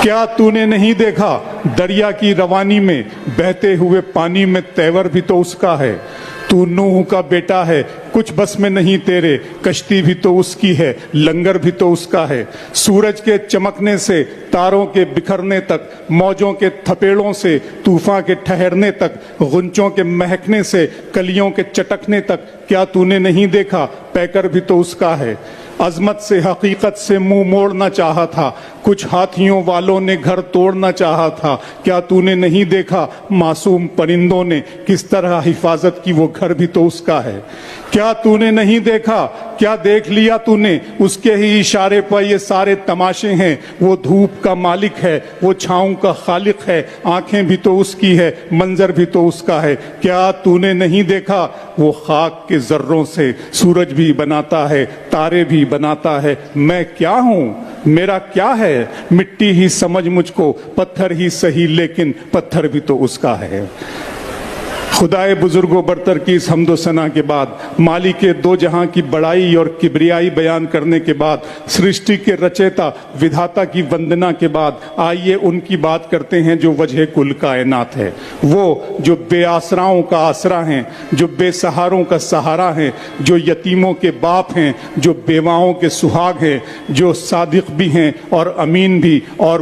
کیا تو نے نہیں دیکھا دریا کی روانی میں بہتے ہوئے پانی میں تیور بھی تو اس کا ہے. تو نوح کا بیٹا ہے کچھ بس میں نہیں تیرے, کشتی بھی تو اس کی ہے لنگر بھی تو اس کا ہے. سورج کے چمکنے سے تاروں کے بکھرنے تک, موجوں کے تھپیڑوں سے طوفان کے ٹھہرنے تک, غنچوں کے مہکنے سے کلیوں کے چٹکنے تک, کیا تو نے نہیں دیکھا پیکر بھی تو اس کا ہے. عظمت سے حقیقت سے منہ موڑنا چاہا تھا, کچھ ہاتھیوں والوں نے گھر توڑنا چاہا تھا, کیا تو نے نہیں دیکھا معصوم پرندوں نے کس طرح حفاظت کی, وہ گھر بھی تو اس کا ہے. کیا تو نے نہیں دیکھا, کیا دیکھ لیا تو نے, اس کے ہی اشارے پر یہ سارے تماشے ہیں. وہ دھوپ کا مالک ہے, وہ چھاؤں کا خالق ہے, آنکھیں بھی تو اس کی ہے, منظر بھی تو اس کا ہے. کیا تو نے نہیں دیکھا وہ خاک کے ذروں سے سورج بھی بناتا ہے, تارے بھی بناتا ہے. میں کیا ہوں, میرا کیا ہے, مٹی ہی سمجھ مجھ کو, پتھر ہی سہی لیکن پتھر بھی تو اس کا ہے. خدائے بزرگ و برتر کی اس حمد و ثنا کے بعد, مالک دو جہاں کی بڑائی اور کبریائی بیان کرنے کے بعد, سرشٹی کے رچیتا ودھاتا کی وندنا کے بعد, آئیے ان کی بات کرتے ہیں جو وجہ کل کائنات ہے. وہ جو بے آسراؤں کا آسرا ہیں, جو بے سہاروں کا سہارا ہیں, جو یتیموں کے باپ ہیں, جو بیواؤں کے سہاگ ہیں, جو صادق بھی ہیں اور امین بھی, اور